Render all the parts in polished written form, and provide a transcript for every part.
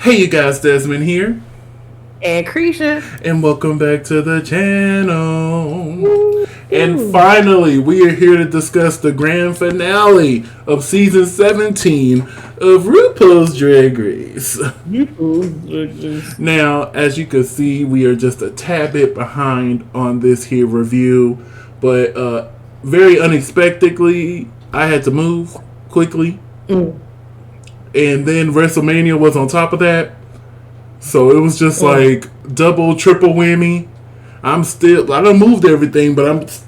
Hey you guys, Desmond here, And Creature. and welcome back to the channel. Woo, And woo. finally, we are here to discuss the grand finale of season 17 of RuPaul's Drag Race. Now, as you can see, we are just a tad bit behind on this here review, but very unexpectedly, I had to move quickly, Mm, and then WrestleMania was on top of that. So it was just mm. like double, triple whammy. I done moved everything, but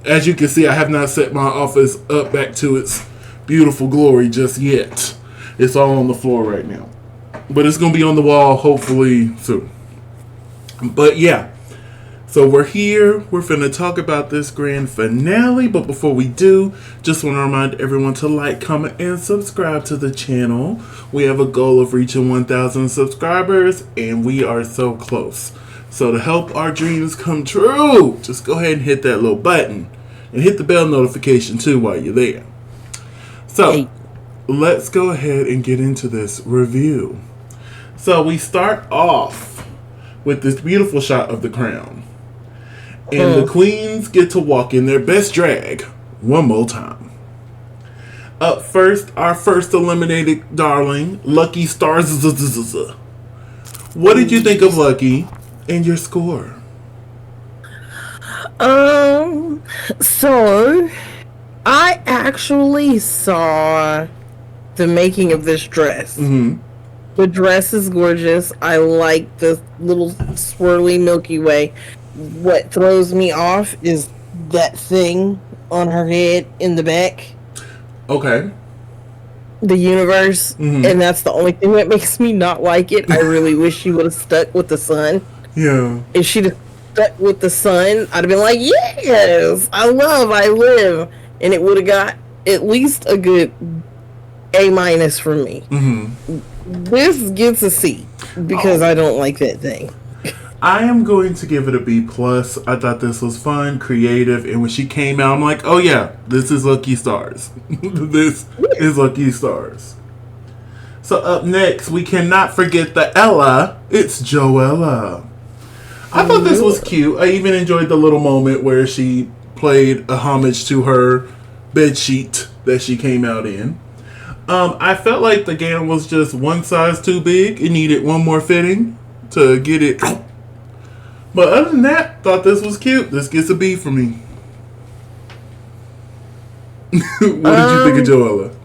as you can see, I have not set my office up back to its beautiful glory just yet. It's all on the floor right now. But it's going to be on the wall hopefully soon. But yeah, so we're here. We're finna talk about this grand finale. But before we do, just want to remind everyone to like, comment, and subscribe to the channel. We have a goal of reaching 1,000 subscribers, and we are so close. So to help our dreams come true, just go ahead and hit that little button. And hit the bell notification too while you're there. So, Hey. let's go ahead and get into this review. So we start off with this beautiful shot of the crown. And the queens get to walk in their best drag one more time. Up first, our first eliminated darling, Lucky Stars. What did you think of Lucky and your score? Um, so I actually saw the making of this dress. Mm-hmm. The dress is gorgeous. I like the little swirly Milky Way. What throws me off is that thing on her head in the back, Okay. the universe, Mm-hmm. and that's the only thing that makes me not like it. I really wish she would have stuck with the sun. Yeah. If she'd have stuck with the sun, I'd have been like, yes, I live. And it would have got at least a good A minus from me. Mm-hmm. This gets a C because I don't like that thing. I am going to give it a B plus. I thought this was fun, creative, and when she came out, I'm like, oh yeah, this is Lucky Stars. This is Lucky Stars. So up next, we cannot forget the Ella. It's Joella. I thought this was cute. I even enjoyed the little moment where she played a homage to her bed sheet that she came out in. I felt like the gown was just one size too big. It needed one more fitting to get it. But other than that, thought this was cute. This gets a B for me. What did you think of Joella?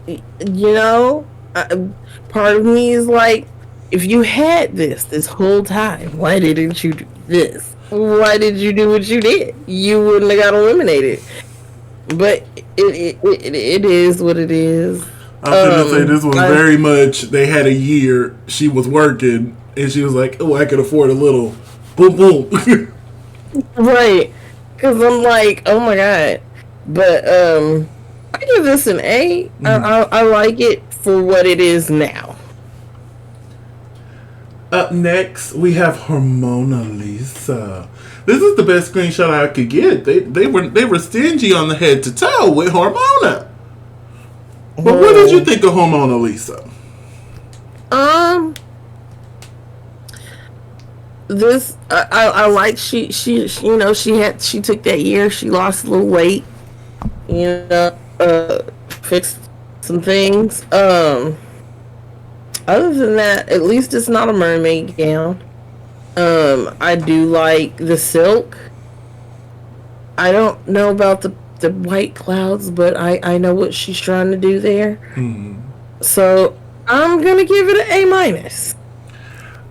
You know, part of me is like, if you had this whole time, why didn't you do this? Why did you do what you did? You wouldn't have got eliminated. But it is what it is. I was going to say this was very much, they had a year, she was working, and she was like, oh, I could afford a little boom boom. Right. Because I'm like, oh my God. But I give this an A. I like it for what it is now. Up next, we have Hormona Lisa. This is the best screenshot I could get. They were stingy on the head to toe with Hormona. But what did you think of Hormona Lisa? This I like she you know she took that year, she lost a little weight, you know, fixed some things. Other than that, at least it's not a mermaid gown. I do like the silk. I don't know about the white clouds, but I know what she's trying to do there. So I'm gonna give it an A minus.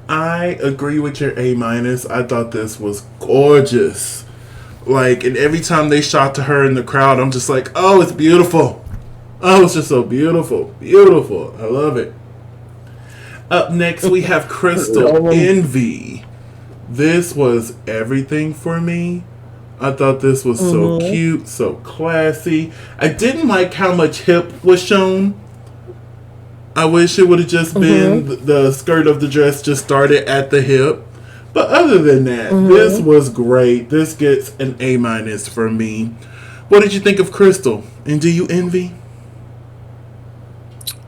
I agree with your A minus. I thought this was gorgeous. Like, and every time they shot to her in the crowd, I'm just like, oh, it's beautiful. Oh, it's just so beautiful. Beautiful. I love it. Up next, we have Crystal Envy. This was everything for me. I thought this was so cute, so classy. I didn't like how much hip was shown. I wish it would have just been the skirt of the dress just started at the hip. But other than that, this was great. This gets an A minus for me. What did you think of Crystal? And do you envy?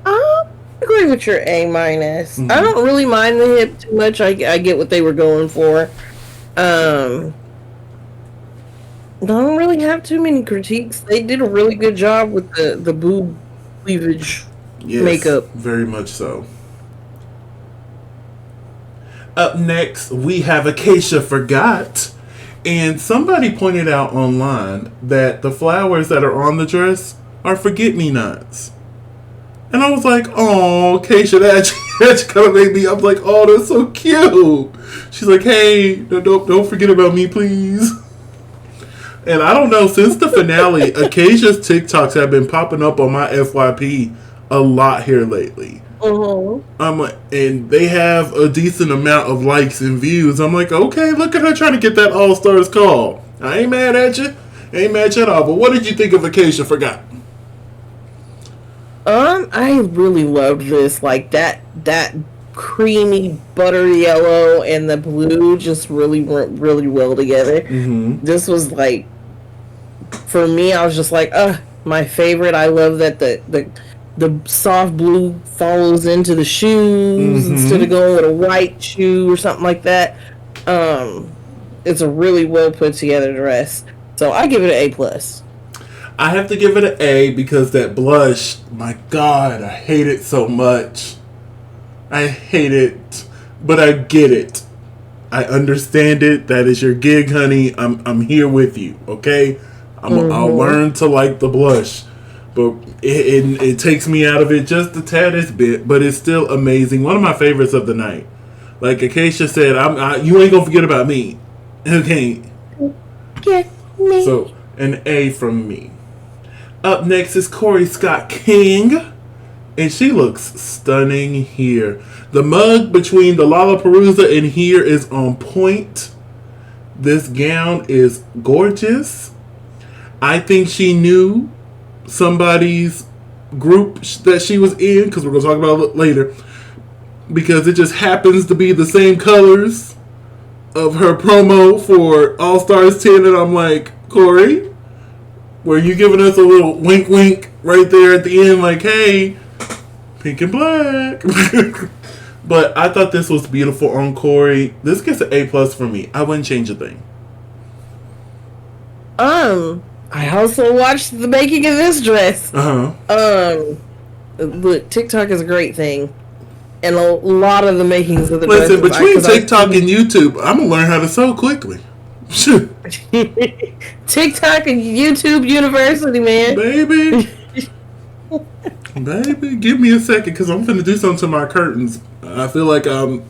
I'm agree with your A minus. Mm-hmm. I don't really mind the hip too much. I get what they were going for. I don't really have too many critiques. They did a really good job with the boob cleavage makeup. Very much so. Up next, we have Acacia Forgot. And somebody pointed out online that the flowers that are on the dress are forget-me-nots. And I was like, oh, Acacia, that kind of made me, I'm like, oh, that's so cute. She's like, hey, don't forget about me, please. And I don't know, since the finale, Acacia's TikToks have been popping up on my FYP a lot here lately. And they have a decent amount of likes and views. I'm like, okay, look at her trying to get that All Stars call. I ain't mad at you. Ain't mad at you at all. But what did you think of Acacia Forgot? I really loved this. Like that creamy butter yellow and the blue just really went really well together. Mm-hmm. This was like, for me, I was just like, my favorite. I love that the soft blue follows into the shoes instead of going with a white shoe or something like that. It's a really well put together dress. So I give it an A+. I have to give it an A because that blush, my God, I hate it so much. I hate it, but I get it. I understand it. That is your gig, honey. I'm here with you, okay? I'll learn to like the blush. But it takes me out of it just the taddest bit, but it's still amazing. One of my favorites of the night. Like Acacia said, you ain't gonna forget about me. Okay. Yeah, me. So, an A from me. Up next is Corey Scott King. And she looks stunning here. The mug between the Lollapalooza and here is on point. This gown is gorgeous. I think she knew somebody's group that she was in, because we're going to talk about it later, because it just happens to be the same colors of her promo for All Stars 10, and I'm like, Corey, were you giving us a little wink wink right there at the end, like, hey, pink and black? But I thought this was beautiful on Corey. This gets an A+ for me. I wouldn't change a thing. I also watched the making of this dress. Look, TikTok is a great thing, and a lot of the makings of the dress. Listen, between TikTok and YouTube, I'm gonna learn how to sew quickly. TikTok and YouTube University, man. Baby. Baby, give me a second, because I'm finna do something to my curtains. I feel like the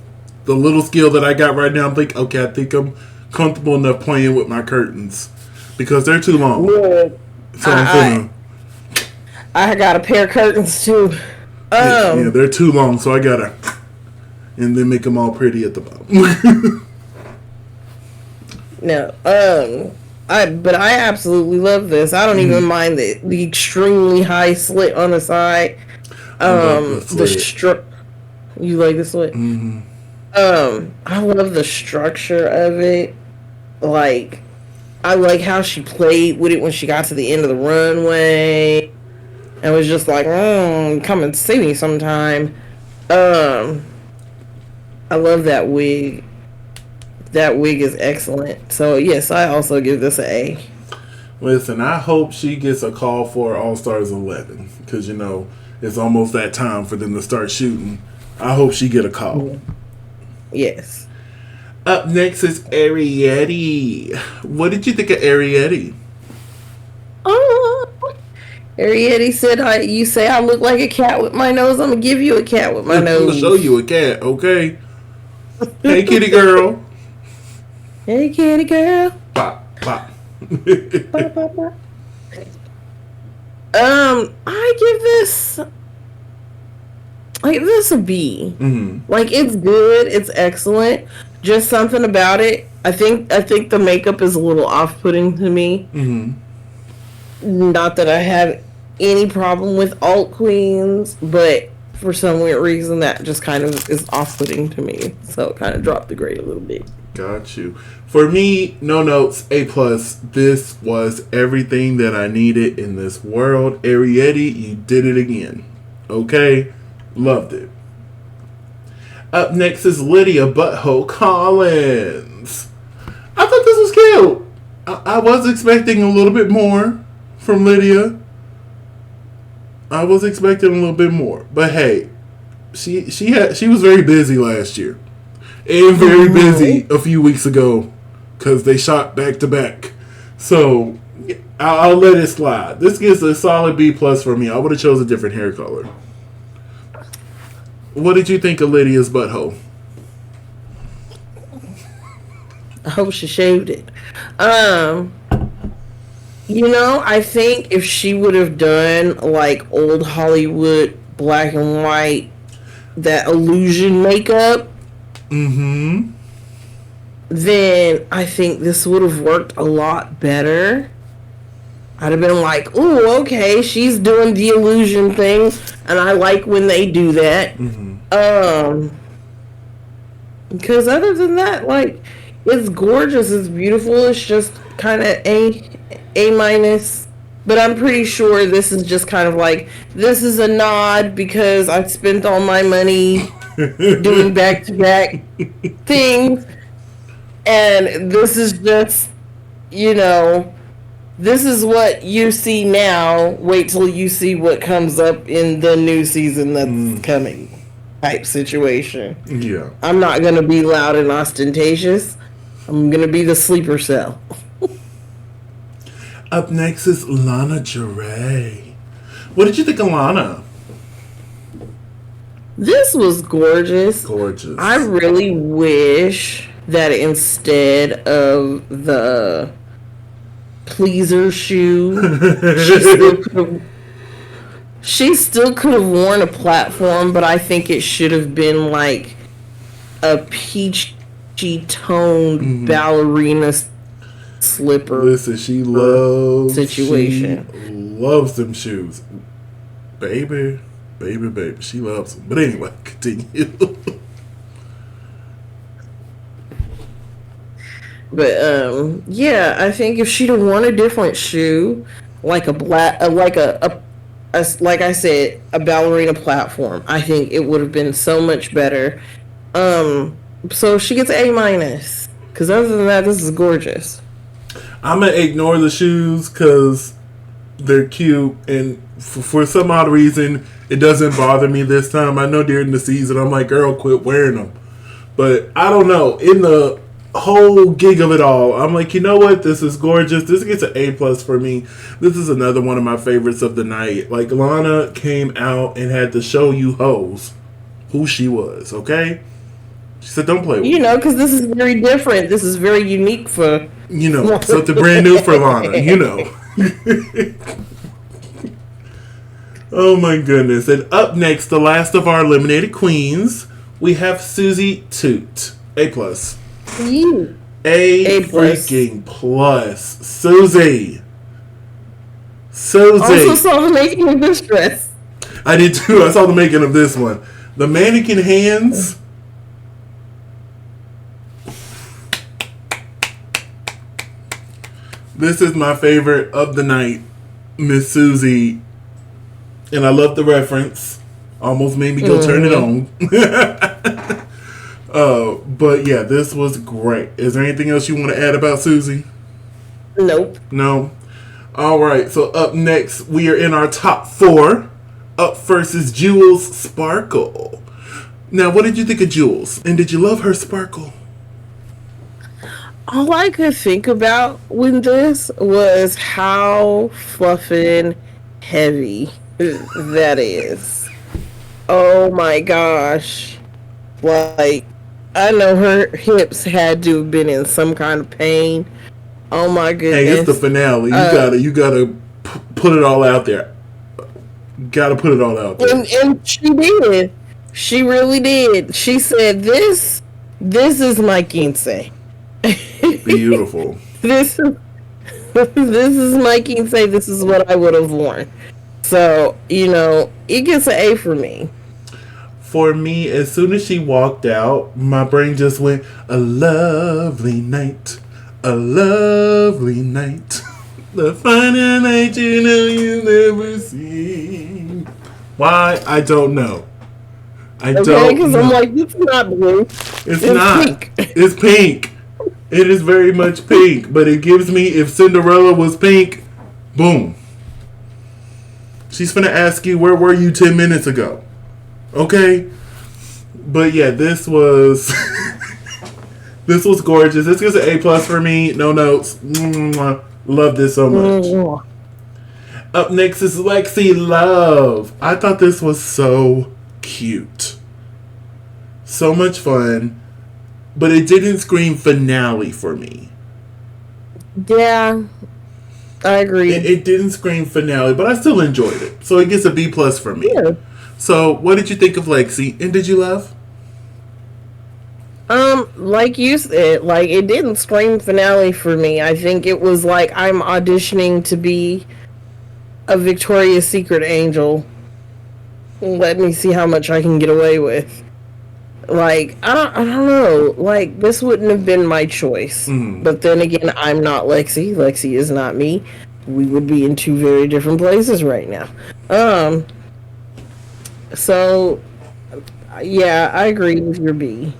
little skill that I got right now, I think I'm comfortable enough playing with my curtains. Because they're too long. Yeah. So I'm finna... I got a pair of curtains too. Yeah, they're too long, so I gotta... And then make them all pretty at the bottom. No, but I absolutely love this. I don't even mind the extremely high slit on the side. You like the slit? Mm-hmm. I love the structure of it. Like, I like how she played with it when she got to the end of the runway. And was just like, come and see me sometime. I love that wig. That wig is excellent. So, yes, I also give this an A. Listen, I hope she gets a call for All Stars 11. Because, it's almost that time for them to start shooting. I hope she get a call. Yes. Up next is Ariete. What did you think of Ariete? Ariete said, you say I look like a cat with my nose. I'm going to give you a cat with my nose. I'm going to show you a cat, okay? Hey, kitty girl. Hey, kitty girl. Pop, pop. Pop, pop, pop. I give this a B. Mm-hmm. Like, it's good. It's excellent. Just something about it. I think the makeup is a little off-putting to me. Mm-hmm. Not that I have any problem with alt queens, but for some weird reason that just kind of is off-putting to me. So it kind of dropped the grade a little bit. Got you. For me, no notes, A+. This was everything that I needed in this world. Ariete, you did it again. Okay? Loved it. Up next is Lydia Butthole Collins. I thought this was cute. I was expecting a little bit more from Lydia. I was expecting a little bit more. But hey, she was very busy last year. And very busy a few weeks ago. Because they shot back to back. So I'll let it slide. This gets a solid B plus for me. I would have chose a different hair color. What did you think of Lydia's butthole? I hope she shaved it. I think if she would have done like old Hollywood black and white, that illusion makeup, then I think this would have worked a lot better. I'd have been like, ooh, okay, she's doing the illusion thing, and I like when they do that. Because other than that, like, it's gorgeous, it's beautiful, it's just kind of A minus. But I'm pretty sure this is just kind of like, this is a nod because I spent all my money doing back-to-back things. And this is just, this is what you see now. Wait till you see what comes up in the new season that's coming type situation. Yeah. I'm not going to be loud and ostentatious. I'm going to be the sleeper cell. Up next is Lana Jarrett. What did you think of Lana? This was gorgeous. Gorgeous. I really wish that instead of the pleaser shoe, she still could have worn a platform, but I think it should have been like a peachy toned ballerina slipper. Listen, she loves situation. She loves them shoes, baby. She loves them. But anyway, continue. But yeah, I think if she'd have worn a different shoe, like a black, like like I said, a ballerina platform, I think it would have been so much better. So she gets A minus. Because other than that, this is gorgeous. I'm gonna ignore the shoes because they're cute, and for some odd reason, it doesn't bother me this time. I know during the season, I'm like, girl, quit wearing them. But I don't know. In the whole gig of it all, I'm like, you know what? This is gorgeous. This gets an A plus for me. This is another one of my favorites of the night. Like, Lana came out and had to show you hoes who she was, okay? She said, don't play with me. Because this is very different. This is very unique for... something brand new for Lana, Oh my goodness. And up next, the last of our eliminated queens, we have Susie Toot. A plus. A freaking plus. Susie. Also saw the making of this dress. I did too. I saw the making of this one. The mannequin hands. This is my favorite of the night, Miss Susie. And I love the reference. Almost made me go turn it on. But yeah, this was great. Is there anything else you want to add about Susie? Nope. No? Alright, so up next, we are in our top 4. Up first is Jules Sparkle. Now, what did you think of Jules? And did you love her sparkle? All I could think about with this was how fluffin' heavy that is. Oh my gosh. Like, I know her hips had to have been in some kind of pain. Oh my goodness. Hey, it's the finale. You gotta put it all out there. Gotta put it all out there. And she did. She really did. She said, this is my quince. Beautiful. This is my quince. This is what I would have worn. So, it gets an A for me. For me, as soon as she walked out, my brain just went, a lovely night. A lovely night. The final night you've never seen. Why? I don't know. I Okay, don't because know. I'm like, it's not blue. It's not. Pink. It's pink. It is very much pink, but it gives me, if Cinderella was pink, boom. She's gonna ask you, where were you 10 minutes ago? Okay? But yeah, this was this was gorgeous. This gets an A+ for me. No notes. Love this so much. Up next is Lexi Love. I thought this was so cute. So much fun. But it didn't scream finale for me. Yeah, I agree. It didn't scream finale, but I still enjoyed it. So it gets a B+ for me. Yeah. So what did you think of Lexi? And did you love? Like you said, like it didn't scream finale for me. I think it was like I'm auditioning to be a Victoria's Secret angel. Let me see how much I can get away with. Like I don't know. Like this wouldn't have been my choice. But then again, I'm not Lexi. Lexi is not me. We would be in two very different places right now. So yeah, I agree with your B.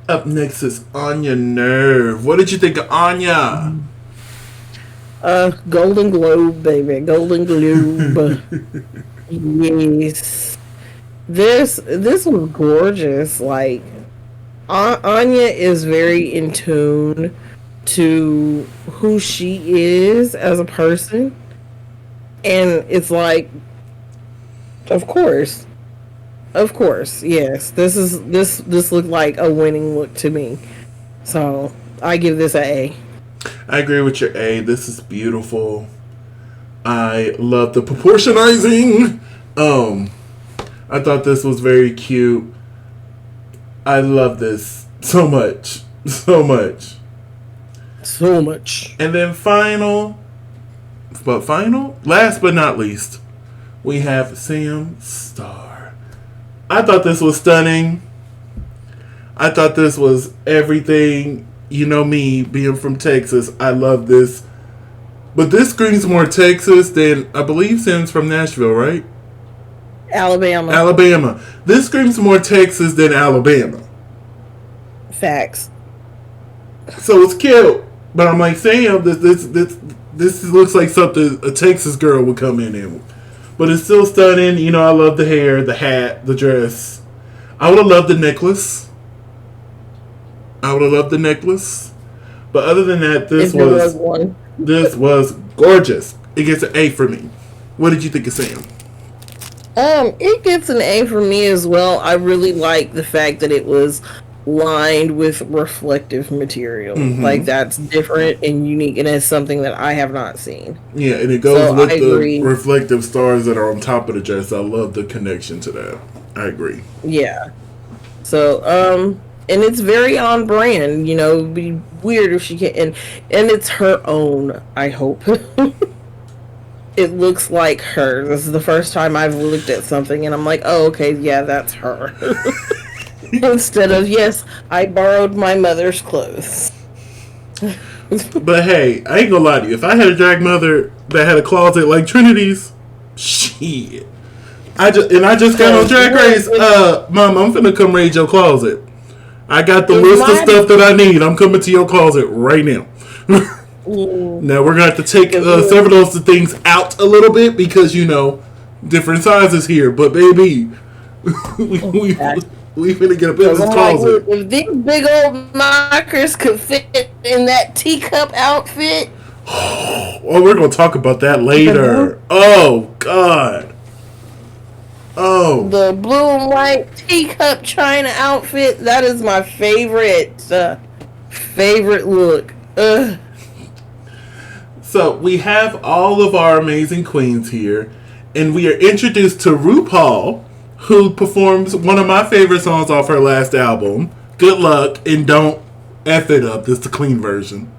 Up next is Anya Nerve. What did you think of Anya? Golden Globe, baby. Golden Globe. Yes. This was gorgeous. Like Anya is very in tune to who she is as a person. And it's like of course, yes. This looked like a winning look to me. So I give this an A. I agree with your A. This is beautiful. I love the proportionizing. I thought this was very cute. I love this so much. So much. So much. And then last but not least, we have Sam Starr. I thought this was stunning. I thought this was everything. You know me, being from Texas, I love this. But this screams more Texas than, I believe Sam's from Nashville, right? Alabama. This screams more Texas than Alabama. Facts. So it's cute. But I'm like, Sam, this looks like something a Texas girl would come in. But it's still stunning. You know, I love the hair, the hat, the dress. I would have loved the necklace. But other than that, this was gorgeous. It gets an A for me. What did you think of Sam? It gets an A for me as well. I really like the fact that it was lined with reflective material. Like that's different and unique, and it's something that I have not seen. Yeah, and it goes with the reflective stars that are on top of the dress. I love the connection to that. I agree. Yeah. So, and it's very on brand. You know, it'd be weird if she can't, and it's her own. I hope. It looks like her. This is the first time I've looked at something and I'm like, oh, okay, yeah, that's her. Instead of, yes, I borrowed my mother's clothes. But hey, I ain't gonna lie to you. If I had a drag mother that had a closet like Trinity's, shit. I just got on Drag Race. Mom, I'm finna come raid your closet. I got the list of stuff that I need. I'm coming to your closet right now. Now we're gonna have to take several of those things out a little bit because you know different sizes here. But baby, we finna get up in this closet. If these big old markers could fit in that teacup outfit. Oh, we're gonna talk about that later. Oh God. Oh. The blue and white teacup China outfit. That is my favorite look. So we have all of our amazing queens here, and we are introduced to RuPaul, who performs one of my favorite songs off her last album, Good Luck, and Don't F It Up. This is the clean version.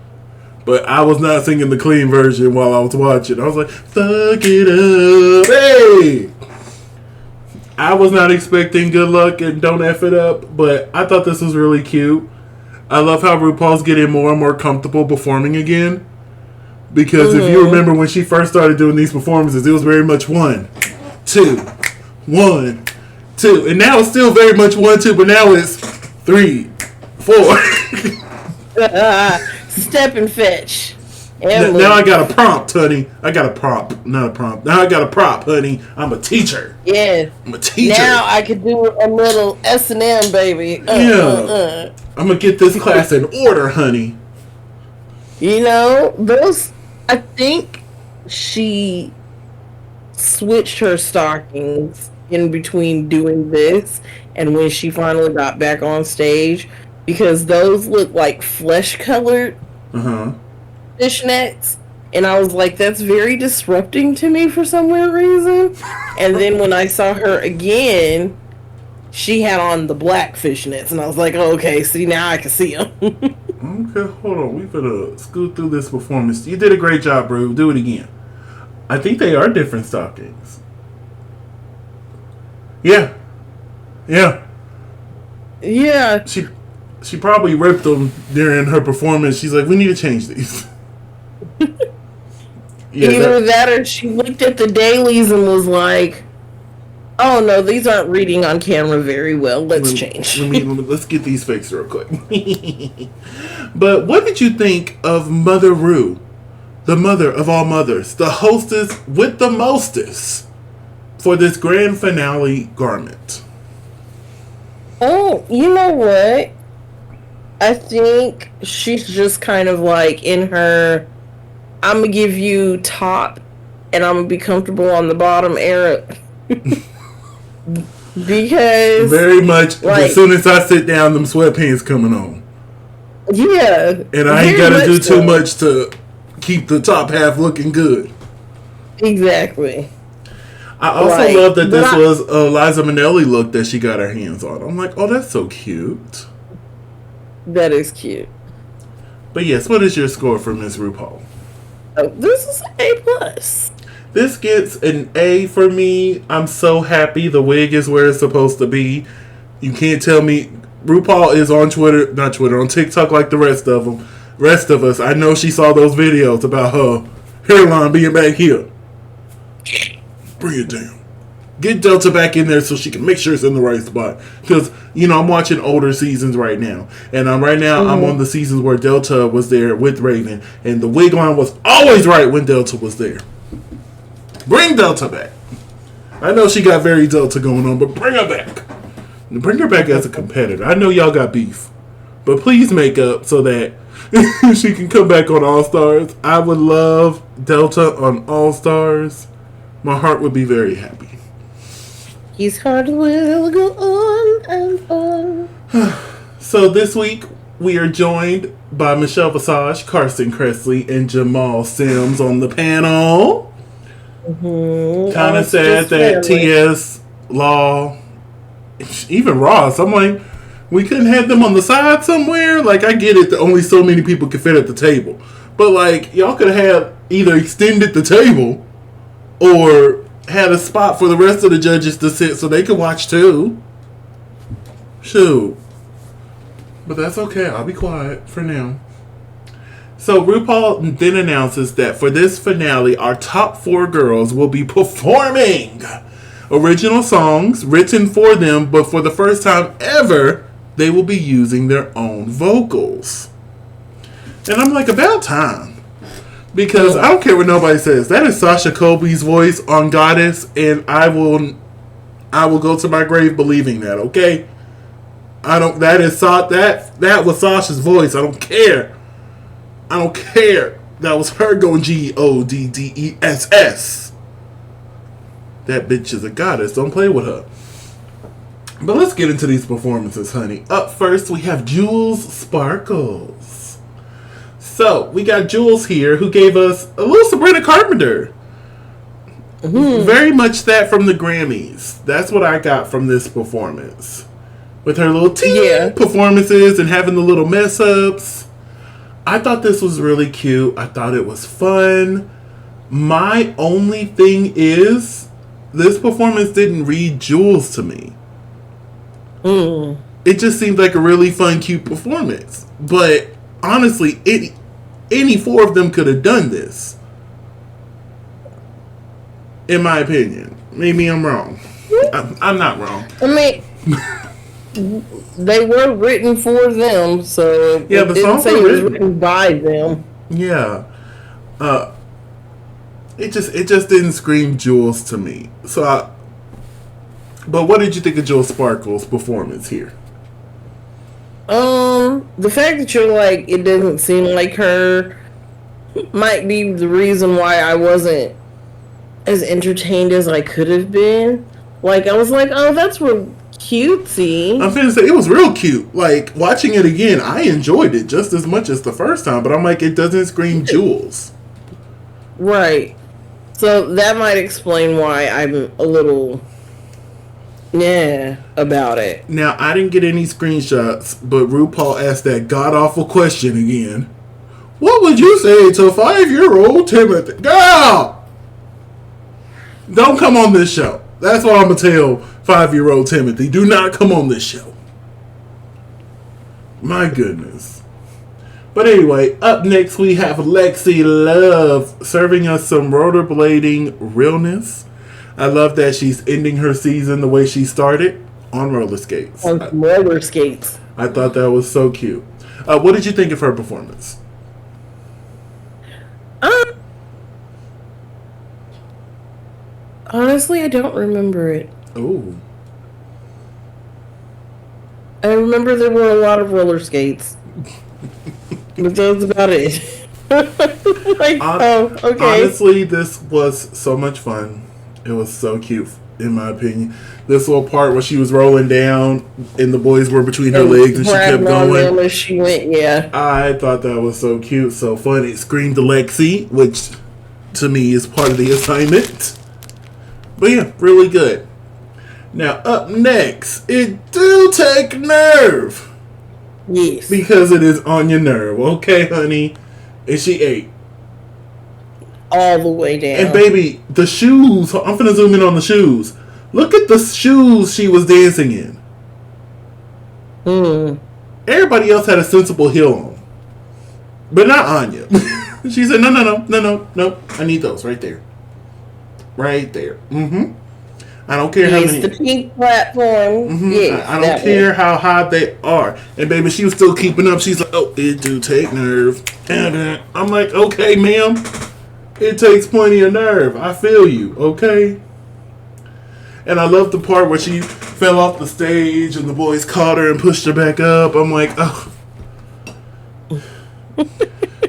But I was not singing the clean version while I was watching. I was like, fuck it up, hey! I was not expecting Good Luck and Don't F It Up, but I thought this was really cute. I love how RuPaul's getting more and more comfortable performing again. Because if you remember when she first started doing these performances, it was very much 1, 2, 1, 2. And now it's still very much 1, 2, but now it's 3, 4. Step and fetch. Now I got a prompt, honey. I got a prompt, not a prompt. Now I got a prop, honey. I'm a teacher. Yeah. I'm a teacher. Now I could do a little S&M, baby. I'm gonna get this class in order, honey. You know, those. I think she switched her stockings in between doing this and when she finally got back on stage, because those look like flesh-colored fishnets, and I was like, that's very disrupting to me for some weird reason. And then when I saw her again, she had on the black fishnets, and I was like, oh, okay, see, now I can see them. Okay, hold on. We better scoot through this performance. You did a great job, bro. Do it again. I think they are different stockings. Yeah. She probably ripped them during her performance. She's like, we need to change these. Either that or she looked at the dailies and was like, oh no, these aren't reading on camera very well. Let's change. Let's get these fixed real quick. But what did you think of Mother Ru, the mother of all mothers, the hostess with the mostest, for this grand finale garment? Oh, you know what? I think she's just kind of like in her, I'm going to give you top and I'm going to be comfortable on the bottom era. Because very much, like, as soon as I sit down, them sweatpants coming on. Yeah. And I ain't got to do too much to keep the top half looking good. Exactly. I also love that this was a Liza Minnelli look that she got her hands on. I'm like, oh, that's so cute. That is cute. But yes, what is your score for Miss RuPaul? Oh, this is A+. This gets an A for me. I'm so happy the wig is where it's supposed to be. You can't tell me. RuPaul is on on TikTok like the rest of them. Rest of us. I know she saw those videos about her hairline being back here. Bring it down. Get Delta back in there so she can make sure it's in the right spot. Because, I'm watching older seasons right now. And I'm on the seasons where Delta was there with Raven. And the wig line was always right when Delta was there. Bring Delta back. I know she got very Delta going on, but bring her back. And bring her back as a competitor. I know y'all got beef. But please make up so that she can come back on All Stars. I would love Delta on All Stars. My heart would be very happy. His heart will go on and on. So this week, we are joined by Michelle Visage, Carson Kressley, and Jamal Sims on the panel. Kind of sad that T.S., Law, even Ross, I'm like, we couldn't have them on the side somewhere? Like, I get it that only so many people can fit at the table. But, like, y'all could have either extended the table or had a spot for the rest of the judges to sit so they could watch too. Shoot. But that's okay. I'll be quiet for now. So RuPaul then announces that for this finale, our top 4 girls will be performing original songs written for them, but for the first time ever, they will be using their own vocals. And I'm like, about time. Because I don't care what nobody says. That is Sasha Colby's voice on Goddess, and I will go to my grave believing that, okay? That was Sasha's voice. I don't care. That was her going GODDESS. That bitch is a goddess. Don't play with her. But let's get into these performances, honey. Up first, we have Jules Sparkles. So, we got Jules here, who gave us a little Sabrina Carpenter. Very much that from the Grammys. That's what I got from this performance. With her little performances and having the little mess-ups. I thought this was really cute. I thought it was fun. My only thing is, this performance didn't read Jules to me. It just seemed like a really fun, cute performance. But, honestly, any 4 of them could have done this. In my opinion. Maybe I'm wrong. I'm not wrong. I mean, they were written for them, so Yeah, it the didn't songs say were it was written. written by them. Yeah. It just didn't scream Jules to me. But what did you think of Jules Sparkle's performance here? The fact that you're like, it doesn't seem like her might be the reason why I wasn't as entertained as I could have been. Like, I was like, oh, that's real I'm cutesy. finna say it was real cute. Like watching it again, I enjoyed it just as much as the first time. But I'm like, it doesn't scream Jules. Right. So that might explain why I'm a little, yeah, about it. Now I didn't get any screenshots, but RuPaul asked that god awful question again. What would you say to 5-year-old Timothy? Girl, don't come on this show. That's what I'm gonna tell 5-year-old Timothy. Do not come on this show. My goodness. But anyway, up next we have Lexi Love serving us some rollerblading realness. I love that she's ending her season the way she started, on roller skates. On roller skates. I thought that was so cute. What did you think of her performance? Um, Honestly, I don't remember it. Oh, I remember there were a lot of roller skates. But that's about it. Like, oh, okay. honestly, this was so much fun. It was so cute, in my opinion. This little part where she was rolling down and the boys were between her legs and she kept Grabbing on them going. as she went, yeah. I thought that was so cute, so fun. It screamed Lexi, which to me is part of the assignment. But yeah, really good. Now, up next, it do take nerve. Yes. Because it is on your nerve, okay, honey? And she ate. All the way down. And baby, the shoes, I'm finna zoom in on the shoes. Look at the shoes she was dancing in. Everybody else had a sensible heel on. But not Anya. She said, no. I need those right there. Right there. I don't care how Yes, many. the pink platform. Yes, I don't care how high they are. And baby, she was still keeping up. She's like, oh, it do take nerve. And I'm like, okay, ma'am. It takes plenty of nerve. I feel you, okay? And I love the part where she fell off the stage and the boys caught her and pushed her back up. I'm like, oh.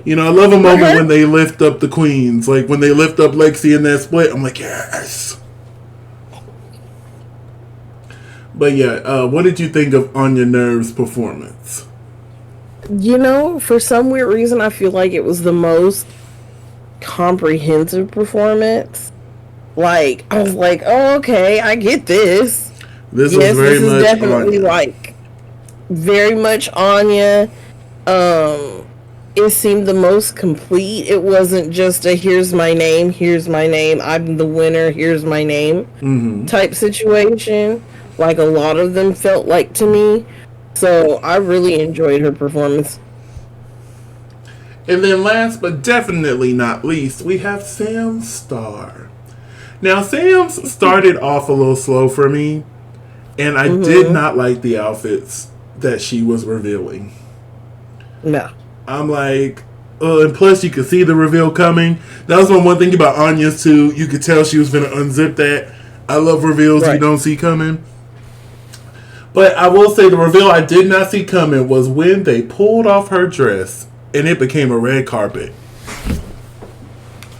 You know, I love a moment when they lift up the queens. Like when they lift up Lexi in that split. I'm like, yes. But yeah, what did you think of Anya Nerve's performance? You know, for some weird reason, I feel like it was the most comprehensive performance. Like, I was like, oh, okay, I get this. This was very this is much definitely Anya. like very much Anya. It seemed the most complete. It wasn't just a here's my name, I'm the winner, here's my name type situation. Like a lot of them felt like to me. So I really enjoyed her performance. And then last but definitely not least, we have Sam's star. Now, Sam's started off a little slow for me, and I did not like the outfits that she was revealing. No. I'm like, and plus you could see the reveal coming. That was one thing about Anya's too. You could tell she was going to unzip that. I love reveals you don't see coming. But I will say the reveal I did not see coming was when they pulled off her dress and it became a red carpet.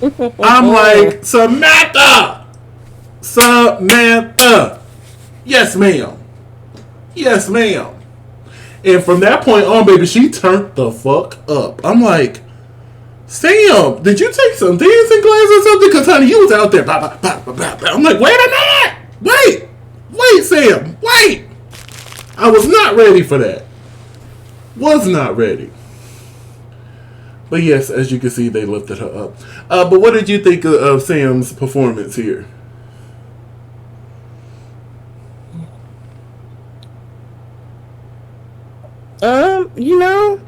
I'm like, Samantha! Samantha! Yes, ma'am. Yes, ma'am. And from that point on, baby, she turned the fuck up. I'm like, Sam, did you take some dancing class or something? Because, honey, you was out there. Bah, bah, bah, bah, bah, bah. I'm like, wait a minute. Wait, Sam. Wait. I was not ready for that. Was not ready. But yes, as you can see, they lifted her up. But what did you think of Sam's performance here? You know,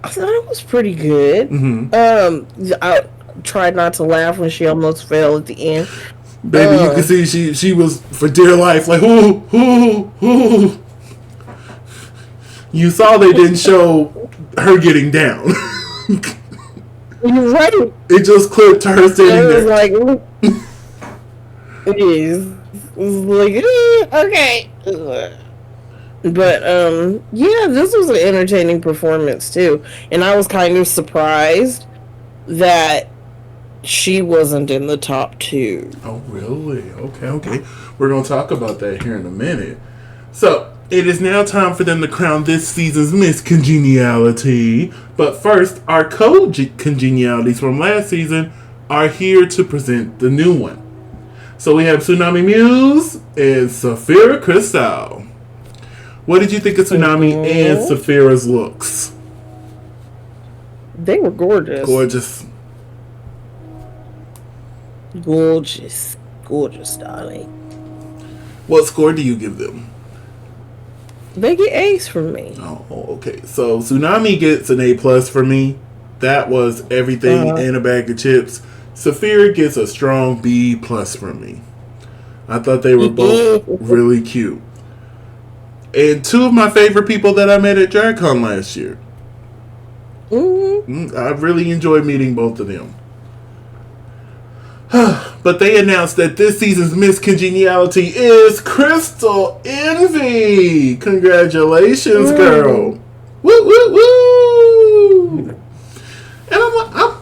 I thought it was pretty good. I tried not to laugh when she almost fell at the end. Baby, you can see she was for dear life, like, ooh. You saw they didn't show her getting down. You're right. It just clipped to her standing there. Like, it is. It's like, okay. But, yeah, this was an entertaining performance, too. And I was kind of surprised that she wasn't in the top 2. Oh, really? Okay. We're going to talk about that here in a minute. So, it is now time for them to crown this season's Miss Congeniality. But first, our co-congenialities from last season are here to present the new one. So we have Tsunami Muse and Safira Crystal. What did you think of Tsunami and Safira's looks? They were gorgeous. Gorgeous, darling. What score do you give them? They get A's from me. Oh, okay. So Tsunami gets an A+ for me. That was everything in a bag of chips. Safira gets a strong B+ from me. I thought they were both really cute. And 2 of my favorite people that I met at DragCon last year. I really enjoyed meeting both of them. But they announced that this season's Miss Congeniality is Crystal Envy. Congratulations, girl. Woo, woo, woo. And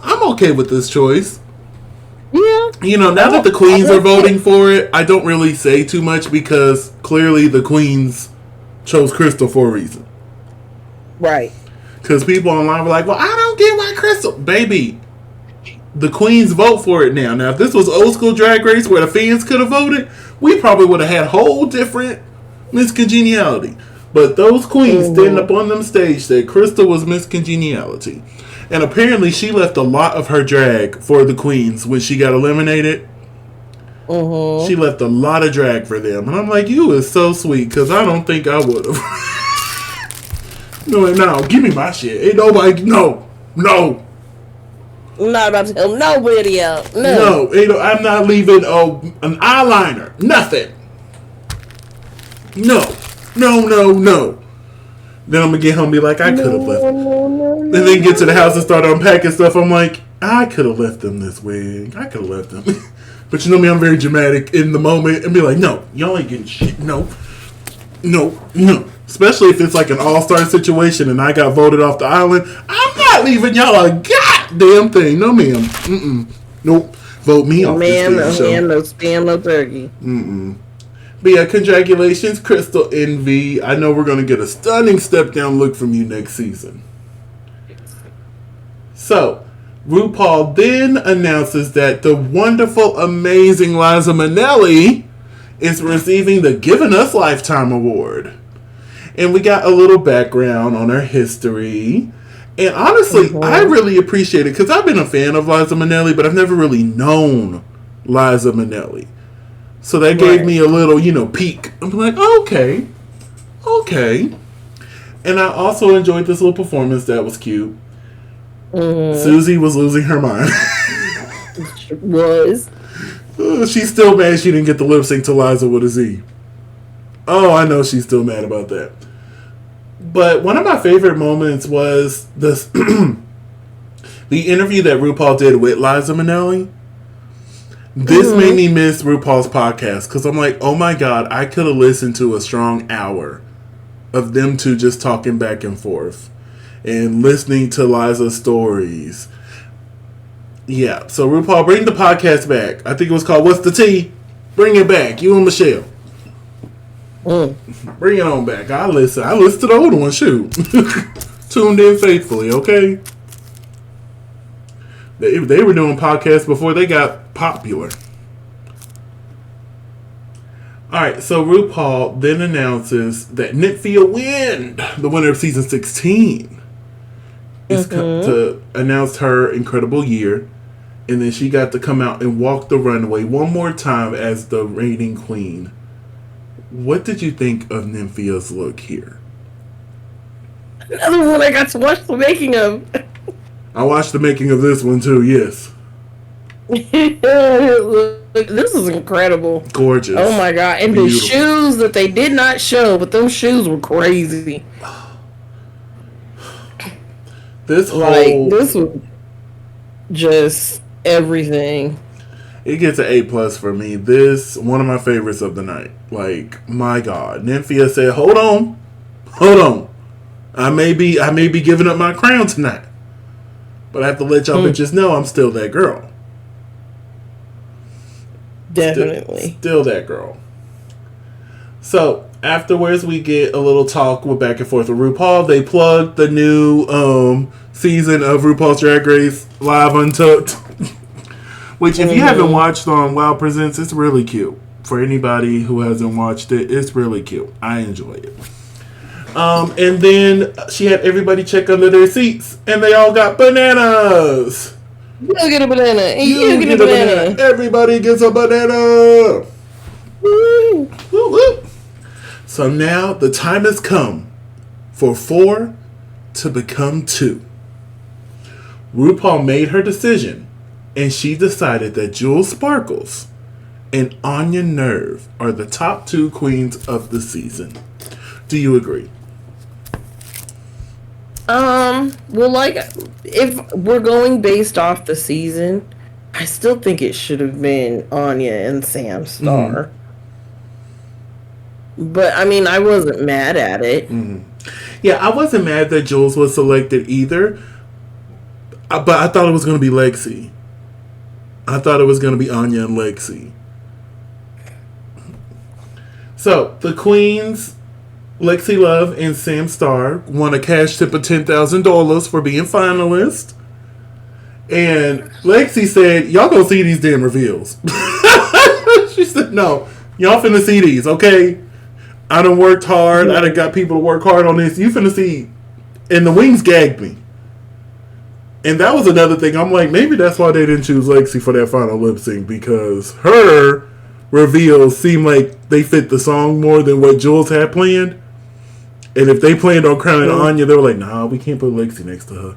I'm okay with this choice. Yeah. You know, now that the queens are voting for it, I don't really say too much because clearly the queens chose Crystal for a reason. Right. Because people online were like, well, I don't get why Crystal. Baby, the queens vote for it now. Now, if this was old school Drag Race where the fans could have voted, we probably would have had whole different Miss Congeniality. But those queens standing up on them stage said Crystal was Miss Congeniality. And apparently she left a lot of her drag for the queens when she got eliminated. She left a lot of drag for them. And I'm like, you is so sweet because I don't think I would have. No, give me my shit. Ain't nobody, no. I'm not about to help nobody out. No, I'm not leaving an eyeliner. Nothing. No. Then I'm going to get home and be like, I could have left. And then get to the house and start unpacking stuff. I'm like, I could have left them this wig. I could have left them. But you know me, I'm very dramatic in the moment. And be like, no, y'all ain't getting shit. No. Especially if it's like an all-star situation and I got voted off the island. I'm not leaving y'all a goddamn thing. No, ma'am. Nope. Vote me off this show. No spam, no turkey. But yeah, congratulations, Crystal Envy. I know we're going to get a stunning step-down look from you next season. So, RuPaul then announces that the wonderful, amazing Liza Minnelli is receiving the Giving Us Lifetime Award. And we got a little background on her history. And honestly, I really appreciate it because I've been a fan of Liza Minnelli, but I've never really known Liza Minnelli. So that gave me a little, peek. I'm like, okay. And I also enjoyed this little performance that was cute. Susie was losing her mind. She's still mad she didn't get the lip sync to Liza with a Z. Oh, I know she's still mad about that. But one of my favorite moments was this the interview that RuPaul did with Liza Minnelli. This made me miss RuPaul's podcast because I'm like, oh my God, I could have listened to a strong hour of them two just talking back and forth and listening to Liza's stories. Yeah, so RuPaul, bring the podcast back. I think it was called What's the Tea? Bring it back. You and Michelle. Bring it on back. I listen to the older one. Shoot. Tuned in faithfully, okay? They were doing podcasts before they got popular. Alright, so RuPaul then announces that Nymphia Wind, the winner of season 16, is to announce her incredible year. And then she got to come out and walk the runway one more time as the reigning queen. What did you think of Nymphia's look here? Another one I got to watch the making of. I watched the making of this one too, yes. It this is incredible. Gorgeous. Oh my god! And Beautiful. the shoes that they did not show, but those shoes were crazy. This was just everything. It gets an A+ for me. This one of my favorites of the night. Like, my God. Nymphia said, hold on. I may be giving up my crown tonight. But I have to let y'all bitches know I'm still that girl. Definitely. Still that girl. So, afterwards we get a little talk with back and forth with RuPaul. They plugged the new season of RuPaul's Drag Race Live Untucked. Which, if you haven't watched on WoW Presents, it's really cute. For anybody who hasn't watched it, it's really cute. I enjoy it. And then she had everybody check under their seats, and they all got bananas. You get a banana, and you get a banana. Everybody gets a banana. Woo, woo, woo. So now the time has come for 4 to become 2. RuPaul made her decision, and she decided that Jewel Sparkles and Anya Nerve are the top 2 queens of the season. Do you agree? Well, like, if we're going based off the season, I still think it should have been Anya and Sam Star. But, I mean, I wasn't mad at it. Yeah, I wasn't mad that Jules was selected either. But I thought it was going to be Lexi. I thought it was going to be Anya and Lexi. So, the queens, Lexi Love and Sam Star, won a cash tip of $10,000 for being finalists. And Lexi said, y'all gonna see these damn reveals. She said, no, y'all finna see these, okay? I done worked hard. I done got people to work hard on this. You finna see. And the wings gagged me. And that was another thing. I'm like, maybe that's why they didn't choose Lexi for that final lip sync, because her reveals seemed like they fit the song more than what Jules had planned. And if they planned on crowning Anya, they were like, nah, we can't put Lexi next to her.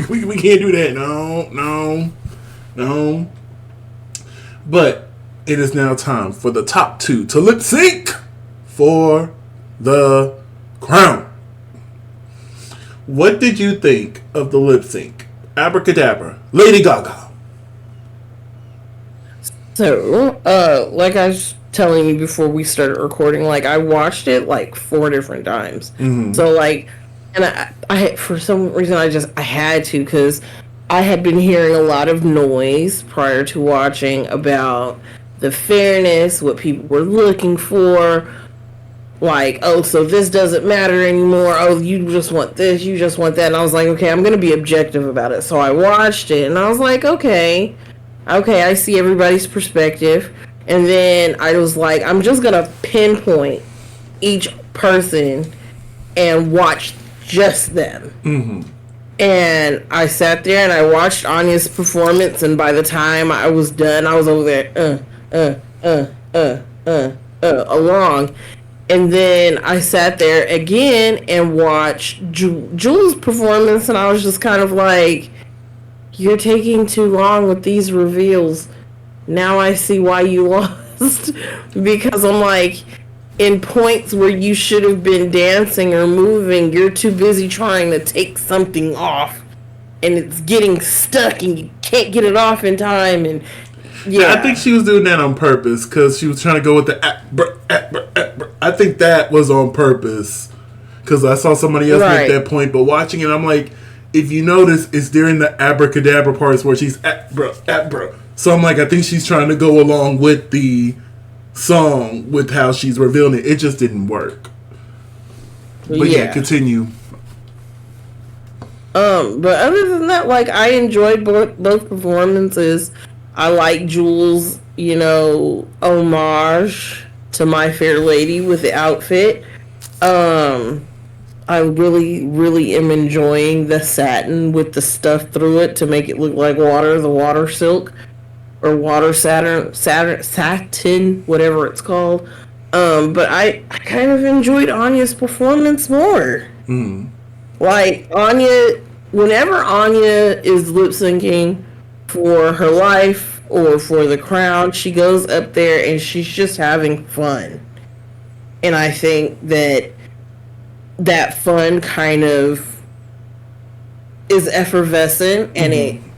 we can't do that. No. But it is now time for the top 2 to lip sync for the crown. What did you think of the lip sync? Abracadabra, Lady Gaga. So, like I was telling you before we started recording, like, I watched it like 4 different times. So, like, and I for some reason I had to, because I had been hearing a lot of noise prior to watching about the fairness, what people were looking for. Like, oh, so this doesn't matter anymore. Oh, you just want this, you just want that. And I was like, okay, I'm going to be objective about it. So I watched it, and I was like, okay, I see everybody's perspective. And then I was like, I'm just going to pinpoint each person and watch just them. And I sat there and I watched Anya's performance, and by the time I was done, I was over there, along. And then I sat there again and watched Jules' performance, and I was just kind of like, you're taking too long with these reveals. Now I see why you lost. Because I'm like, in points where you should have been dancing or moving, you're too busy trying to take something off, and it's getting stuck and you can't get it off in time. And yeah, I think she was doing that on purpose, because she was trying to go with the I think that was on purpose, because I saw somebody else make that point. But watching it, I'm like, if you notice, it's during the abracadabra parts where she's abra. So I'm like, I think she's trying to go along with the song with how she's revealing it. It just didn't work. But yeah, continue. But other than that, like, I enjoyed both performances. I like Jules', homage to My Fair Lady with the outfit. I really, really am enjoying the satin with the stuff through it to make it look like water, the water silk. Or water satin, whatever it's called. But I kind of enjoyed Anya's performance more. Like, whenever Anya is lip syncing for her life or for the crowd. She goes up there and she's just having fun. And I think that that fun kind of is effervescent, and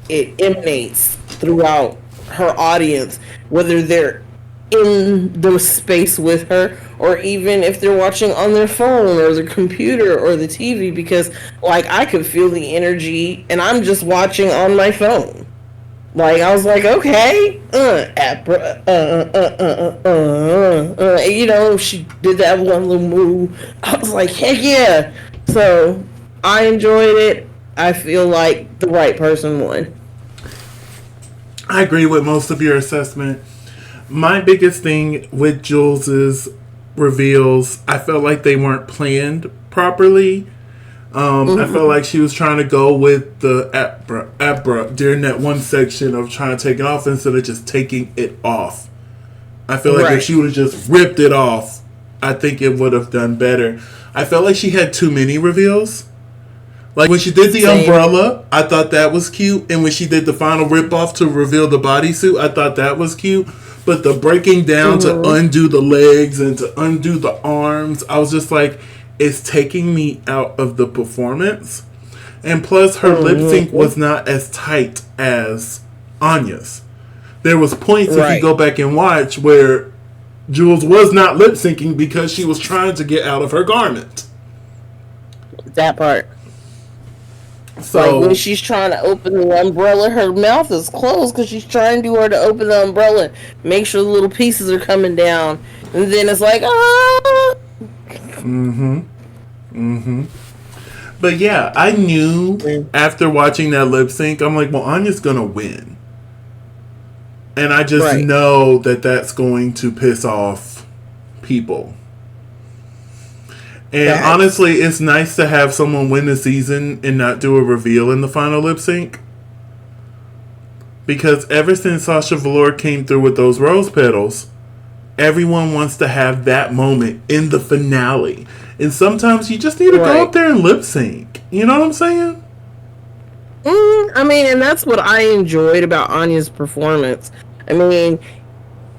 it emanates throughout her audience, whether they're in the space with her or even if they're watching on their phone or their computer or the TV, because like I could feel the energy and I'm just watching on my phone. Like I was like, okay, you know, she did that one little move. I was like, heck yeah. So I enjoyed it. I feel like the right person won. I agree with most of your assessment. My biggest thing with Jules's reveals, I felt like they weren't planned properly. I felt like she was trying to go with the abra during that one section of trying to take it off instead of just taking it off. I feel like if she would have just ripped it off, I think it would have done better. I felt like she had too many reveals. Like when she did the umbrella, I thought that was cute. And when she did the final rip off to reveal the bodysuit, I thought that was cute. But the breaking down to undo the legs and to undo the arms, I was just like, it's taking me out of the performance. And plus, her lip sync was not as tight as Anya's. There was points, if you go back and watch, where Jules was not lip syncing because she was trying to get out of her garment. That part. So like when she's trying to open the umbrella, her mouth is closed because she's trying to her to open the umbrella, make sure the little pieces are coming down, and then it's like, ah. But yeah, I knew after watching that lip sync, I'm like, well, Anya's gonna win, and I just know that that's going to piss off people. And honestly, it's nice to have someone win the season and not do a reveal in the final lip sync. Because ever since Sasha Velour came through with those rose petals, everyone wants to have that moment in the finale. And sometimes you just need to go up there and lip sync. You know what I'm saying? I mean, and that's what I enjoyed about Anya's performance. I mean,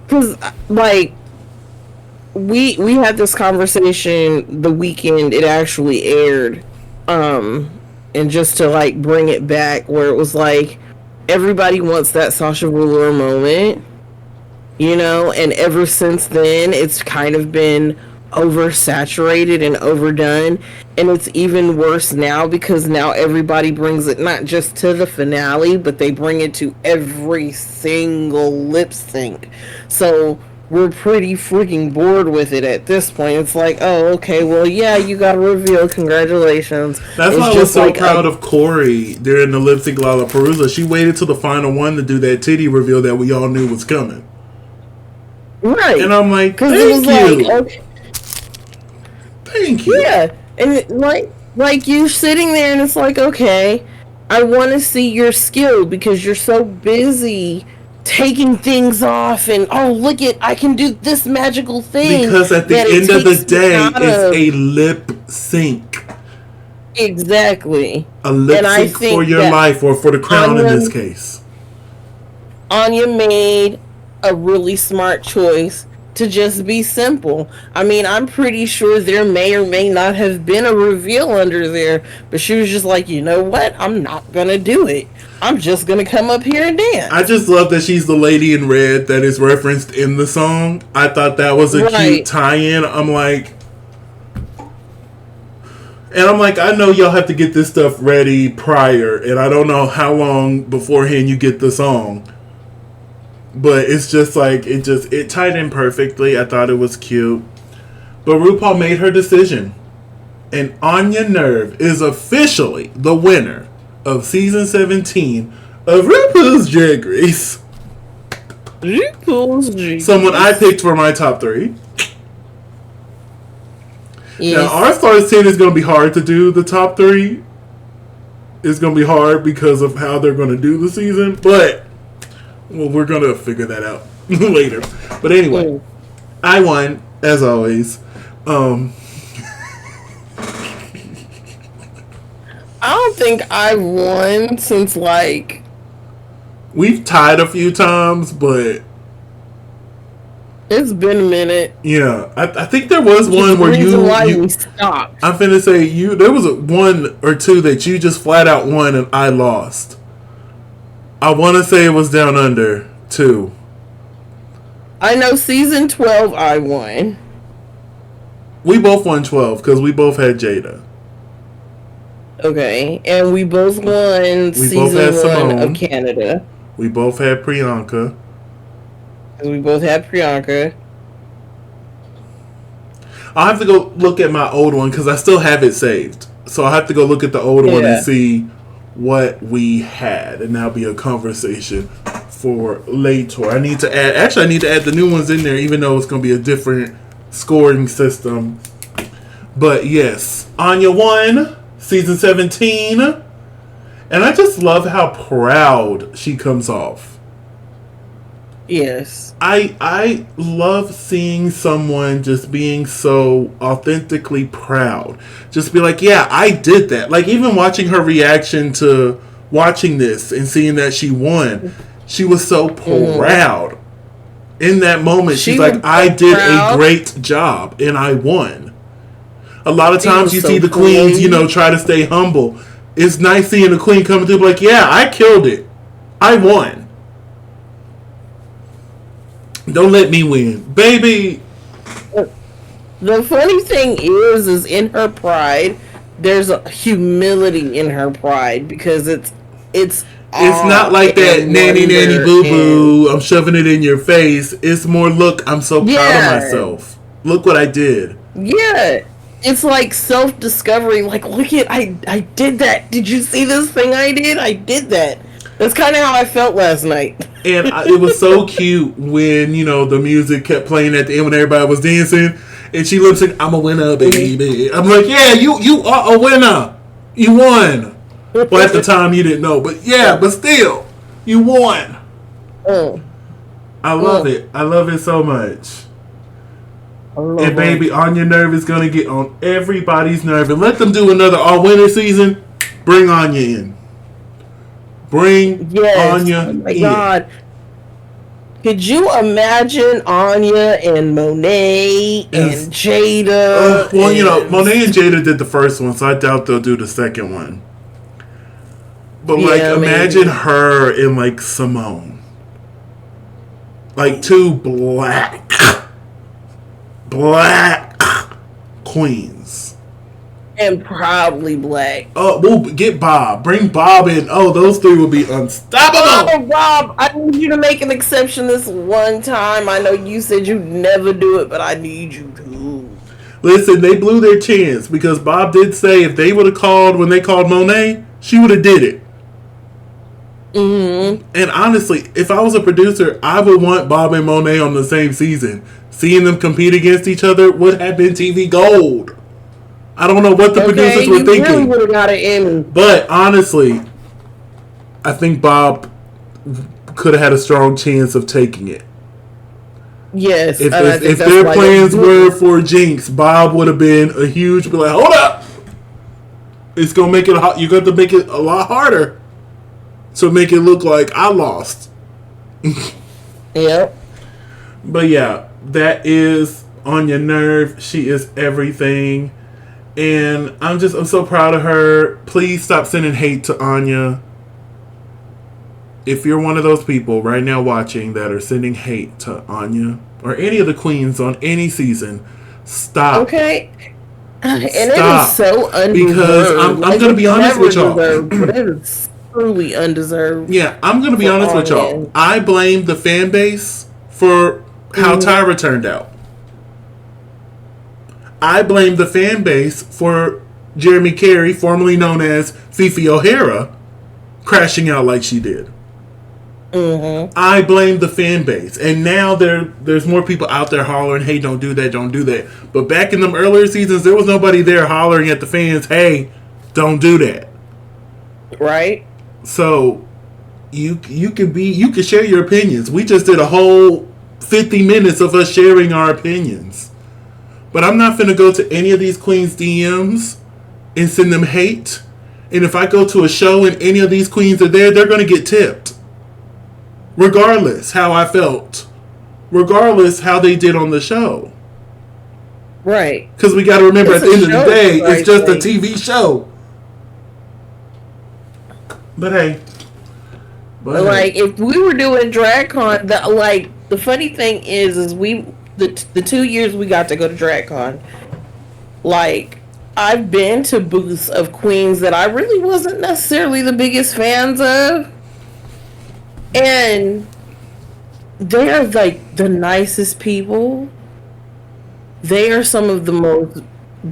because, like, we had this conversation the weekend it actually aired, and just to like bring it back, where it was like everybody wants that Sasha Velour moment, you know, and ever since then it's kind of been oversaturated and overdone, and it's even worse now because now everybody brings it not just to the finale, but they bring it to every single lip sync. So we're pretty freaking bored with it at this point. It's like, oh, okay, well, yeah, you got a reveal. Congratulations. That's why I was so proud of Corey during the lip sync Lollapalooza. She waited till the final one to do that titty reveal that we all knew was coming. Right. And I'm like, thank you. Like, okay. Thank you. Yeah. And like you sitting there and it's like, okay, I want to see your skill because you're so busy taking things off and look it, I can do this magical thing. Because at the end of the day, it's a lip sync. Exactly. A lip sync for your life, or for the crown in this case. Anya made a really smart choice to just be simple. I mean, I'm pretty sure there may or may not have been a reveal under there, but she was just like, you know what? I'm not gonna do it. I'm just gonna come up here and dance. I just love that she's the lady in red that is referenced in the song. I thought that was a cute tie-in. I'm like, I know y'all have to get this stuff ready prior, and I don't know how long beforehand you get the song. But it's just like, it tied in perfectly. I thought it was cute. But RuPaul made her decision. And Anya Nerve is officially the winner of season 17 of RuPaul's Drag Race. RuPaul's Drag Race. Someone I picked for my top 3. Yes. Now, our Stars 10 is going to be hard to do the top 3. It's going to be hard because of how they're going to do the season. But well, we're going to figure that out later. But anyway, I won, as always. I don't think I won since, like, We've tied a few times, but It's been a minute. yeah, I think there was Which is one the where reason why you we stopped. I'm finna say there was one or two that you just flat out won and I lost. I want to say it was Down Under too. I know season 12 I won. We both won 12 because we both had Jada. Okay, and we both won We both had season 1 Simone. of Canada. We both had Priyanka. Because we both had Priyanka. I'll have to go look at my old one because I still have it saved. So I'll have to go look at the old one and see what we had. And that'll be a conversation for later. I need to add the new ones in there, even though it's going to be a different scoring system. But yes, Anya won season 17. And I just love how proud she comes off. Yes. I love seeing someone just being so authentically proud. Just be like, yeah, I did that. Like, even watching her reaction to watching this and seeing that she won, she was so proud. In that moment, she's like, I did a great job and I won. A lot of times you see the queens, try to stay humble. It's nice seeing the queen coming through like, yeah, I killed it. I won. Don't let me win. Baby. The funny thing is in her pride, there's a humility in her pride because it's not like that nanny boo boo. I'm shoving it in your face. It's more, look, I'm so proud of myself. Look what I did. Yeah. It's like self-discovery. Like, look at, I did that. Did you see this thing I did? I did that. That's kind of how I felt last night. And it was so cute when, the music kept playing at the end when everybody was dancing. And she looks like, I'm a winner, baby. I'm like, yeah, you are a winner. You won. Well, at the time, you didn't know. But yeah, but still, you won. I love it. I love it so much. And baby, Anya Nerve is going to get on everybody's nerve. And let them do another all-winter season. Bring Anya in. Bring Anya in. Oh my God. Could you imagine Anya and Monet and Jada? Monet and Jada did the first one, so I doubt they'll do the second one. But imagine her and Simone. Like two black queens. And probably black. Oh, we'll get Bob. Bring Bob in. Oh, those three will be unstoppable. Oh, Bob, I need you to make an exception this one time. I know you said you'd never do it, but I need you to. Listen, they blew their chance because Bob did say if they would have called when they called Monet, she would have did it. Mm-hmm. And honestly, if I was a producer, I would want Bob and Monet on the same season. Seeing them compete against each other would have been TV gold. I don't know what the producers were thinking. Really would have got an Emmy. But honestly, I think Bob could have had a strong chance of taking it. Yes. If their plans were for Jinx, Bob would have been a huge. Be like, hold up! It's gonna make it. You got to make it a lot harder to make it look like I lost. Yep. But yeah, that is Anya Nerve. She is everything. And I'm so proud of her. Please stop sending hate to Anya. If you're one of those people right now watching that are sending hate to Anya or any of the queens on any season, stop. Okay. And it is so undeserved. Because I'm going to be honest with y'all. But it is truly undeserved. Yeah, I'm going to be honest with y'all. I blame the fan base for how Tyra turned out. I blame the fan base for Jeremy Carey, formerly known as Fifi O'Hara, crashing out like she did. Mm-hmm. I blame the fan base. And now there's more people out there hollering, hey, don't do that, don't do that. But back in them earlier seasons, there was nobody there hollering at the fans, hey, don't do that. Right. So you can share your opinions. We just did a whole 50 minutes of us sharing our opinions. But I'm not finna go to any of these queens' DMs and send them hate. And if I go to a show and any of these queens are there, they're gonna get tipped. regardless how I felt, regardless how they did on the show. Right. Because we got to remember, It's at the a end of the show, day, for it's just a Christ's sake. TV show. But hey. Like, if we were doing DragCon, the funny thing is the 2 years we got to go to DragCon, like, I've been to booths of queens that I really wasn't necessarily the biggest fans of, and they are like the nicest people. They are some of the most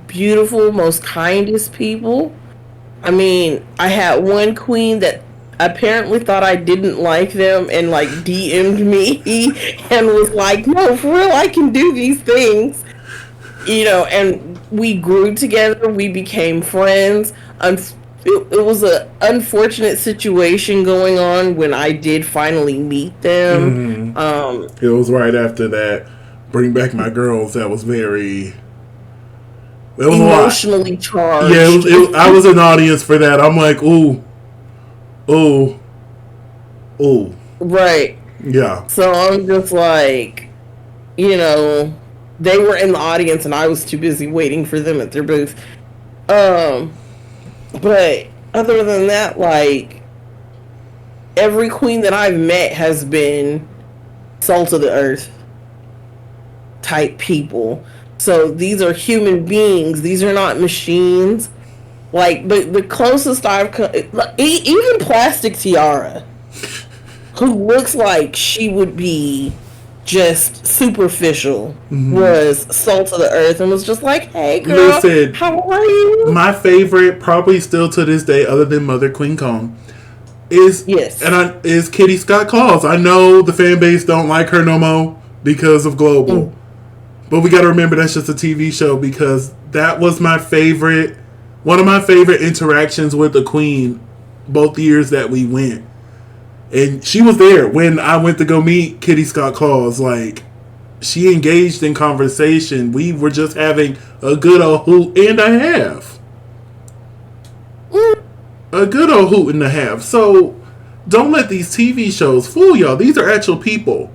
beautiful, most kindest people. I mean, I had one queen that apparently thought I didn't like them and like DM'd me and was like, "No, for real, I can do these things." And we grew together. We became friends. It was an unfortunate situation going on when I did finally meet them. It was right after that. Bring Back My Girls. That was very. It was Emotionally charged. Yeah, I was an audience for that. I'm like, ooh. Right. Yeah. So I'm just like, they were in the audience and I was too busy waiting for them at their booth. But other than that, like, every queen that I've met has been salt of the earth type people. So these are human beings. These are not machines. Like, the closest I've come, even Plastic Tiara, who looks like she would be just superficial, was salt of the earth and was just like, "Hey girl, listen, how are you?" My favorite, probably still to this day, other than Mother Queen Kong, is Kitty Scott Claus. I know the fan base don't like her no more because of Global, but we got to remember that's just a TV show, because that was my favorite. One of my favorite interactions with the Queen, both years that we went. And she was there when I went to go meet Kitty Scott Claus. Like, she engaged in conversation. We were just having a good old hoot and a half. A good old hoot and a half. So, don't let these TV shows fool y'all. These are actual people.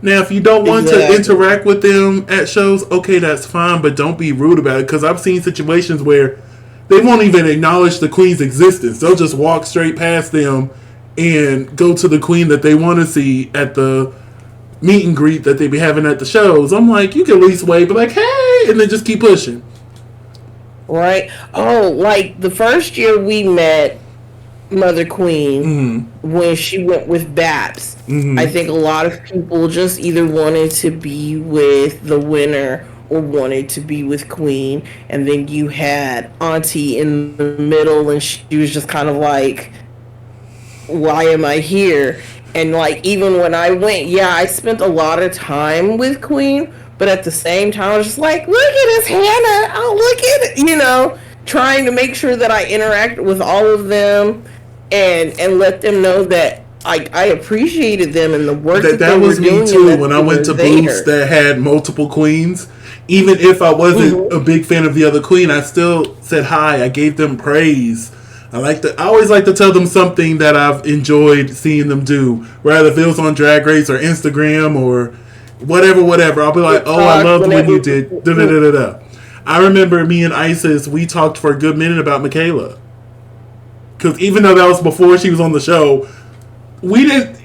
Now, if you don't want to interact with them at shows, okay, that's fine. But don't be rude about it. Because I've seen situations where they won't even acknowledge the Queen's existence. They'll just walk straight past them and go to the Queen that they want to see at the meet and greet that they be having at the shows. I'm like, you can at least wave, but like, hey, and then just keep pushing. Right? Oh, like the first year we met Mother Queen, when she went with Babs. I think a lot of people just either wanted to be with the winner or wanted to be with Queen, and then you had Auntie in the middle, and she was just kind of like, why am I here? And like, even when I went, I spent a lot of time with Queen, but at the same time I was just like, look at this Hannah, oh look at it, trying to make sure that I interact with all of them and let them know that I appreciated them and the work that was me too when I went to booths that had multiple queens. Even if I wasn't a big fan of the other queen, I still said hi. I gave them praise. I always like to tell them something that I've enjoyed seeing them do, rather if it was on Drag Race or Instagram or whatever. I'll be like, oh, I loved when you did da-da-da-da-da. I remember me and Isis, we talked for a good minute about Michaela. Because even though that was before she was on the show, we didn't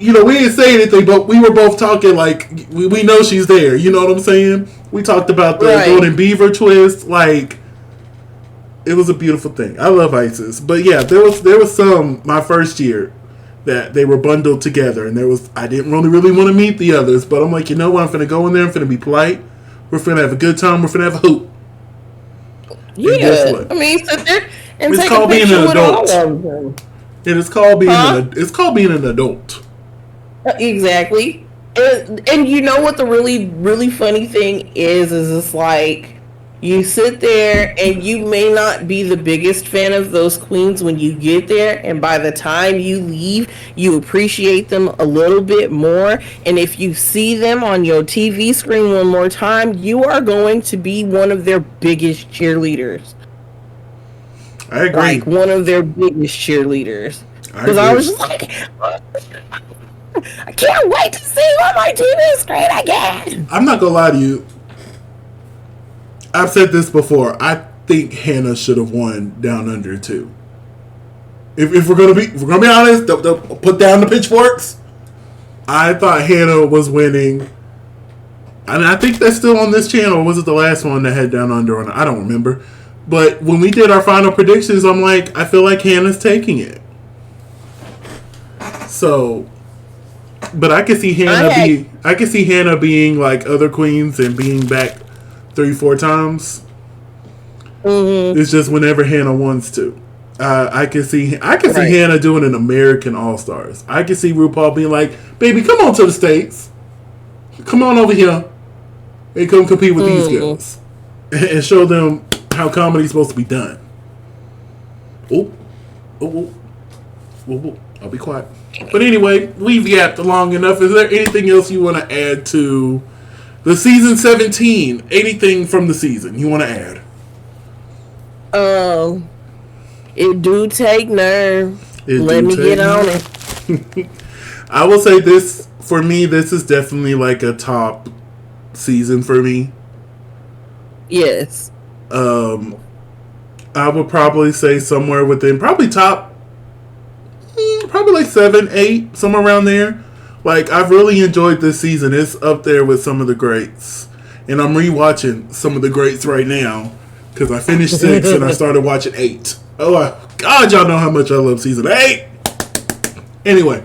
say anything, but we were both talking like, we know she's there. You know what I'm saying? We talked about the Golden Beaver twist. Like, it was a beautiful thing. I love Isis. But yeah, there was some, my first year, that they were bundled together. And I didn't really want to meet the others. But I'm like, you know what? I'm going to go in there. I'm going to be polite. We're going to have a good time. We're going to have a hoot. Yeah. And guess what? I mean, sit there and it's take called a being picture an with adult. all of them. It is called being it's called being an adult. Exactly. And you know what the really, really funny thing is it's like, you sit there and you may not be the biggest fan of those queens when you get there, and by the time you leave, you appreciate them a little bit more. And if you see them on your TV screen one more time, you are going to be one of their biggest cheerleaders. I agree. Like, one of their biggest cheerleaders. Because I was just like, I can't wait to see you on my TV screen again. I'm not gonna lie to you. I've said this before. I think Hannah should have won Down Under too. If we're gonna be honest, put down the pitchforks. I thought Hannah was winning. And I think that's still on this channel. Or was it the last one that had Down Under on it? I don't remember. But when we did our final predictions, I'm like, I feel like Hannah's taking it. So, but I can see Hannah being like other queens and being back 3-4 times. Mm-hmm. It's just whenever Hannah wants to. I can see Hannah doing an American All Stars. I can see RuPaul being like, "Baby, come on to the States. Come on over here and come compete with these girls and show them how comedy's supposed to be done." Oh, I'll be quiet. But anyway, we've yapped long enough. Is there anything else you want to add to the season 17? Anything from the season you want to add? It do take nerve. Let me get on it. I will say this, for me, this is definitely like a top season for me. Yes. I would probably say somewhere within, probably top, probably like 7, 8, somewhere around there. Like, I've really enjoyed this season. It's up there with some of the greats. And I'm rewatching some of the greats right now. Because I finished 6 and I started watching 8. Oh, God, y'all know how much I love season 8. Anyway,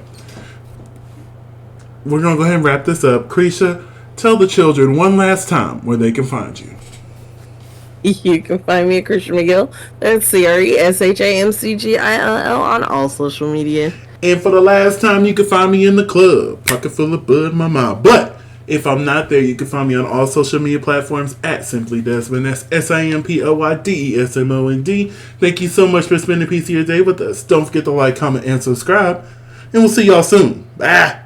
we're going to go ahead and wrap this up. Cresha, tell the children one last time where they can find you. You can find me at Christian McGill. That's CRESHAMCGILL on all social media. And for the last time, you can find me in the club. Pocket full of bud in my mouth. But if I'm not there, you can find me on all social media platforms at Simply Desmond. That's SIMPLYDESMOND. Thank you so much for spending a piece of your day with us. Don't forget to like, comment, and subscribe. And we'll see y'all soon. Bye.